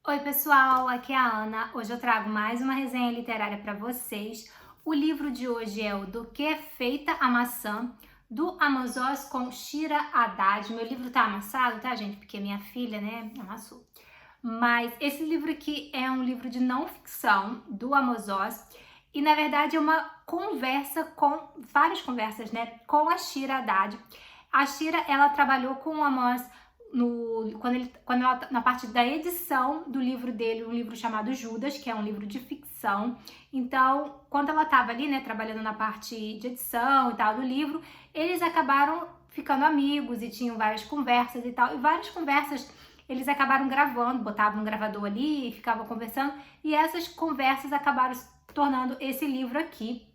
Oi pessoal, aqui é a Ana. Hoje eu trago mais uma resenha literária para vocês. O livro de hoje é o Do que é feita a maçã, do Amos com Shira Haddad. Meu livro tá amassado, tá gente? Porque minha filha, né, amassou. Mas esse livro aqui é um livro de não ficção do Amos e na verdade é uma conversa com várias conversas, né, com a Shira Haddad. A Shira, ela trabalhou com o Amos quando ela, na parte da edição do livro dele, um livro chamado Judas, que é um livro de ficção. Então, quando ela estava ali, né, trabalhando na parte de edição e tal do livro, eles acabaram ficando amigos e tinham várias conversas e tal. E várias conversas eles acabaram gravando, botavam um gravador ali e ficavam conversando. E essas conversas acabaram se tornando esse livro aqui.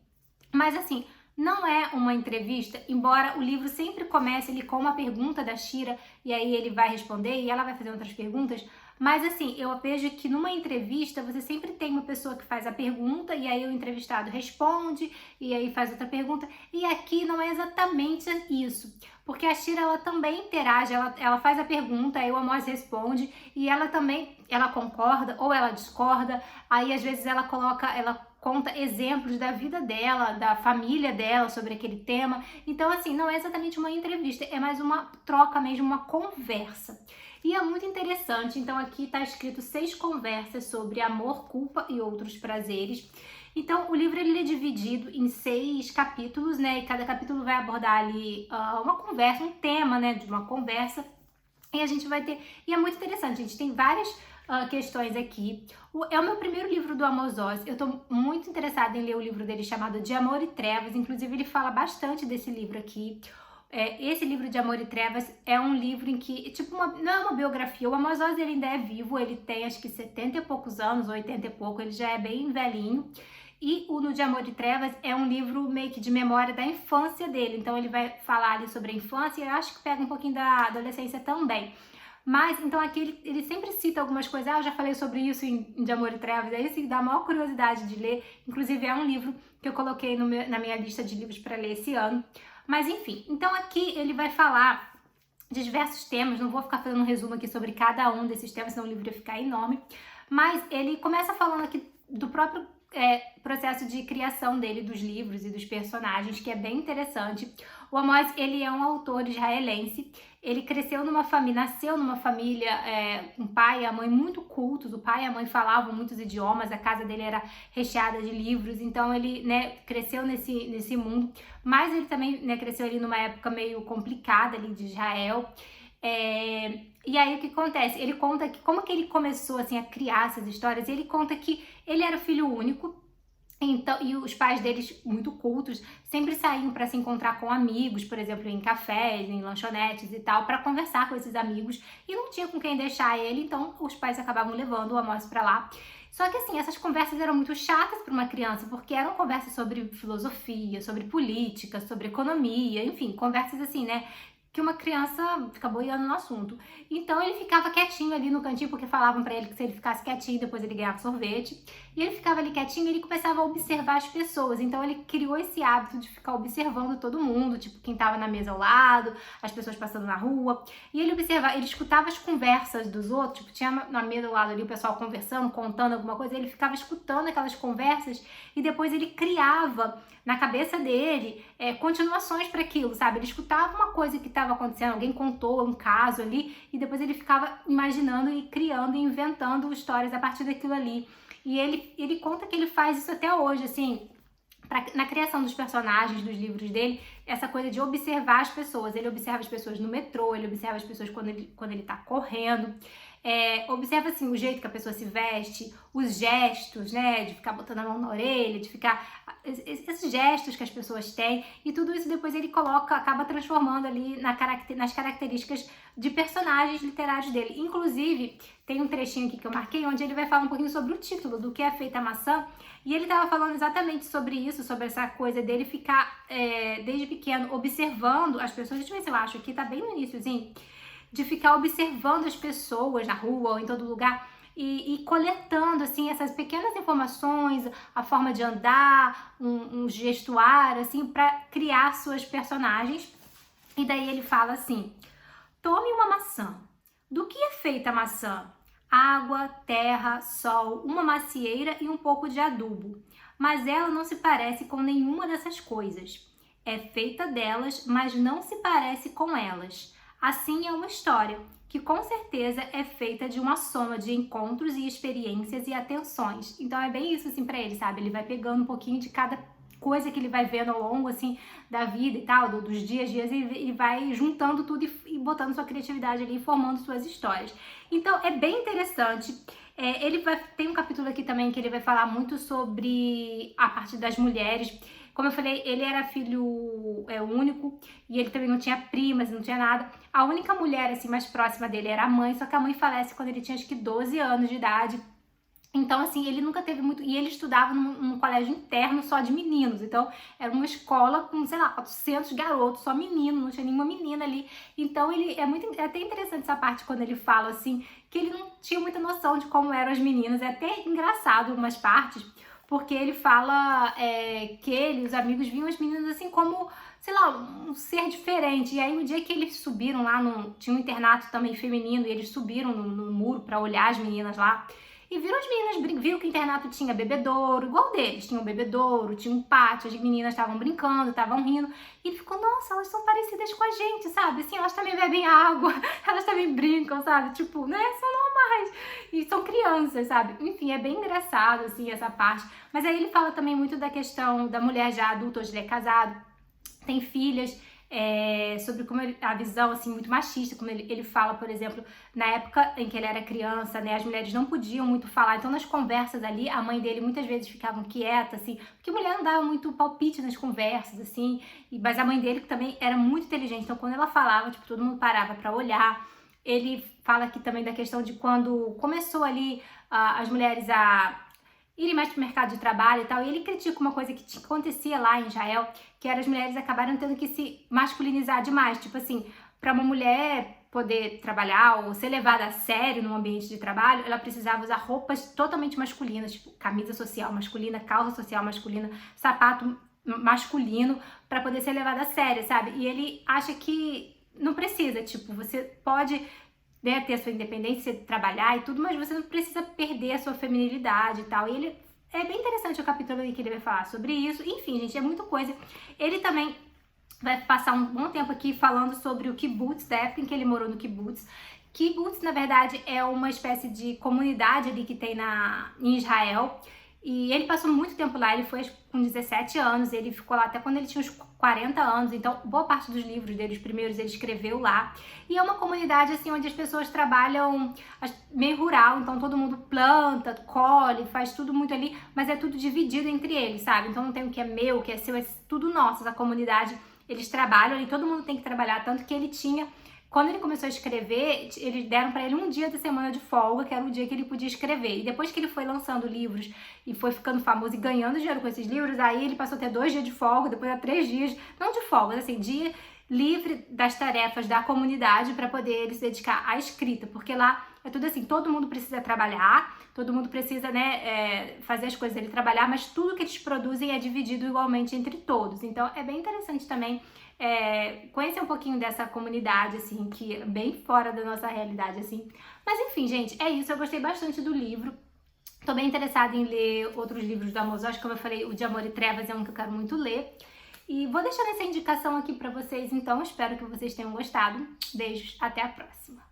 Mas assim, não é uma entrevista, embora o livro sempre comece ali com uma pergunta da Shira e aí ele vai responder e ela vai fazer outras perguntas. Mas assim, eu vejo que numa entrevista você sempre tem uma pessoa que faz a pergunta e aí o entrevistado responde e aí faz outra pergunta. E aqui não é exatamente isso, porque a Shira ela também interage, ela faz a pergunta, aí o Amos responde e ela também, ela concorda ou ela discorda. Aí às vezes ela conta exemplos da vida dela, da família dela sobre aquele tema. Então, assim, não é exatamente uma entrevista, é mais uma troca mesmo, uma conversa. E é muito interessante. Então, aqui está escrito 6 conversas sobre amor, culpa e outros prazeres. Então, o livro ele é dividido em 6 capítulos, né? E cada capítulo vai abordar ali uma conversa, um tema, né? De uma conversa. E a gente vai ter. E é muito interessante, a gente tem várias questões aqui. É o meu primeiro livro do Amos Oz. Eu tô muito interessada em ler o livro dele chamado De Amor e Trevas. Inclusive, ele fala bastante desse livro aqui. Esse livro de Amor e Trevas é um livro em que, tipo, não é uma biografia. O Amos Oz ele ainda é vivo, ele tem acho que 70 e poucos anos, 80 e pouco, ele já é bem velhinho. E o No de Amor e Trevas é um livro meio que de memória da infância dele. Então ele vai falar ali sobre a infância e eu acho que pega um pouquinho da adolescência também. Mas, então aqui ele sempre cita algumas coisas. Eu já falei sobre isso em De Amor e Trevas. Aí isso dá a maior curiosidade de ler. Inclusive é um livro que eu coloquei na minha lista de livros para ler esse ano. Mas enfim, então aqui ele vai falar de diversos temas. Não vou ficar fazendo um resumo aqui sobre cada um desses temas, senão o livro ia ficar enorme. Mas ele começa falando aqui do próprio processo de criação dele, dos livros e dos personagens, que é bem interessante. O Amos, ele é um autor israelense. Ele cresceu numa família, nasceu numa família, um pai e a mãe muito cultos. O pai e a mãe falavam muitos idiomas, a casa dele era recheada de livros, então ele, né, cresceu nesse mundo. Mas ele também, né, cresceu ali numa época meio complicada ali de Israel. E aí o que acontece? Ele conta que como que ele começou assim a criar essas histórias. Ele conta que ele era filho único. Então, e os pais deles, muito cultos, sempre saíam para se encontrar com amigos, por exemplo, em cafés, em lanchonetes e tal, para conversar com esses amigos, e não tinha com quem deixar ele, então os pais acabavam levando o Amos para lá. Só que assim, essas conversas eram muito chatas para uma criança, porque eram conversas sobre filosofia, sobre política, sobre economia, enfim, conversas assim, né, que uma criança fica boiando no assunto. Então ele ficava quietinho ali no cantinho, porque falavam para ele que se ele ficasse quietinho, depois ele ganhava sorvete. E ele ficava ali quietinho e ele começava a observar as pessoas. Então ele criou esse hábito de ficar observando todo mundo, tipo quem tava na mesa ao lado, as pessoas passando na rua. E ele observava, ele escutava as conversas dos outros, tipo tinha na mesa ao lado ali o pessoal conversando, contando alguma coisa, ele ficava escutando aquelas conversas e depois ele criava na cabeça dele continuações para aquilo, sabe? Ele escutava uma coisa que estava acontecendo, alguém contou um caso ali e depois ele ficava imaginando e criando e inventando histórias a partir daquilo ali. E ele conta que ele faz isso até hoje, assim, na criação dos personagens, dos livros dele, essa coisa de observar as pessoas. Ele observa as pessoas no metrô, ele observa as pessoas quando ele tá correndo. Observa assim o jeito que a pessoa se veste, os gestos, né, de ficar botando a mão na orelha, de ficar esses gestos que as pessoas têm, e tudo isso depois ele acaba transformando ali nas características de personagens literários dele. Inclusive, tem um trechinho aqui que eu marquei onde ele vai falar um pouquinho sobre o título do que é feita a maçã, e ele estava falando exatamente sobre isso, sobre essa coisa dele ficar desde pequeno observando as pessoas. Deixa eu ver se eu acho aqui, tá bem no iniciozinho, de ficar observando as pessoas na rua ou em todo lugar e coletando assim essas pequenas informações, a forma de andar, um gestuário assim para criar suas personagens. E daí ele fala assim: tome uma maçã. Do que é feita a maçã? água, terra, sol, uma macieira e um pouco de adubo. Mas ela não se parece com nenhuma dessas coisas. É feita delas, mas não se parece com elas. Assim é uma história, que com certeza é feita de uma soma de encontros e experiências e atenções. Então é bem isso assim para ele, sabe? Ele vai pegando um pouquinho de cada coisa que ele vai vendo ao longo assim da vida e tal, dos dias e vai juntando tudo e botando sua criatividade ali, formando suas histórias. Então é bem interessante. Tem um capítulo aqui também que ele vai falar muito sobre a parte das mulheres. Como eu falei, ele era filho único e ele também não tinha primas, não tinha nada. A única mulher assim mais próxima dele era a mãe, só que a mãe falece quando ele tinha acho que 12 anos de idade. Então, assim, ele nunca teve muito... E ele estudava num colégio interno só de meninos. Então, era uma escola com, sei lá, 400 garotos, só menino, não tinha nenhuma menina ali. Então, é até interessante essa parte quando ele fala, assim, que ele não tinha muita noção de como eram as meninas. É até engraçado umas partes, porque ele fala que os amigos viam as meninas, assim, como, sei lá, um ser diferente. E aí, no dia que eles subiram lá, tinha um internato também feminino, e eles subiram no muro pra olhar as meninas lá. E viram as meninas, viram que o internato tinha bebedouro, igual deles, tinha um bebedouro, tinha um pátio, as meninas estavam brincando, estavam rindo. E ele ficou, nossa, elas são parecidas com a gente, sabe? Assim, elas também bebem água, elas também brincam, sabe? Tipo, né? São normais. E são crianças, sabe? Enfim, é bem engraçado, assim, essa parte. Mas aí ele fala também muito da questão da mulher já adulta, hoje ele é casado, tem filhas. Sobre como a visão assim muito machista, como ele fala, por exemplo, na época em que ele era criança, né, as mulheres não podiam muito falar, então nas conversas ali, a mãe dele muitas vezes ficava quieta, assim, porque a mulher não dava muito palpite nas conversas, assim, mas a mãe dele também era muito inteligente, então quando ela falava, tipo, todo mundo parava pra olhar. Ele fala aqui também da questão de quando começou ali as mulheres a irem mais pro mercado de trabalho e tal, e ele critica uma coisa que acontecia lá em Israel, que era as mulheres acabaram tendo que se masculinizar demais, tipo assim, para uma mulher poder trabalhar ou ser levada a sério no ambiente de trabalho, ela precisava usar roupas totalmente masculinas, tipo camisa social masculina, calça social masculina, sapato masculino, para poder ser levada a sério, sabe? E ele acha que não precisa, tipo, você pode ter a sua independência, trabalhar e tudo, mas você não precisa perder a sua feminilidade e tal. E ele é bem interessante o capítulo aí que ele vai falar sobre isso. Enfim, gente, é muita coisa. Ele também vai passar um bom tempo aqui falando sobre o kibbutz, da época em que ele morou no kibbutz. Kibbutz, na verdade, é uma espécie de comunidade ali que tem em Israel. E ele passou muito tempo lá, ele foi com 17 anos, ele ficou lá até quando ele tinha uns 40 anos, então boa parte dos livros dele, os primeiros, ele escreveu lá. E é uma comunidade assim onde as pessoas trabalham meio rural, então todo mundo planta, colhe, faz tudo muito ali, mas é tudo dividido entre eles, sabe? Então não tem o que é meu, o que é seu, é tudo nosso, essa comunidade, eles trabalham e todo mundo tem que trabalhar, tanto que ele tinha... Quando ele começou a escrever, eles deram para ele um dia da semana de folga, que era o dia que ele podia escrever. E depois que ele foi lançando livros e foi ficando famoso e ganhando dinheiro com esses livros, aí ele passou a ter 2 dias de folga, depois a 3 dias, não de folga, assim, dia livre das tarefas da comunidade para poder ele se dedicar à escrita, porque lá é tudo assim, todo mundo precisa trabalhar, todo mundo precisa, né, fazer as coisas dele trabalhar, mas tudo que eles produzem é dividido igualmente entre todos. Então é bem interessante também conhecer um pouquinho dessa comunidade, assim, que é bem fora da nossa realidade, assim. Mas enfim, gente, é isso, eu gostei bastante do livro. Tô bem interessada em ler outros livros do Amos Oz, como eu falei, o de Amor e Trevas é um que eu quero muito ler. E vou deixando essa indicação aqui pra vocês, então, espero que vocês tenham gostado. Beijos, até a próxima!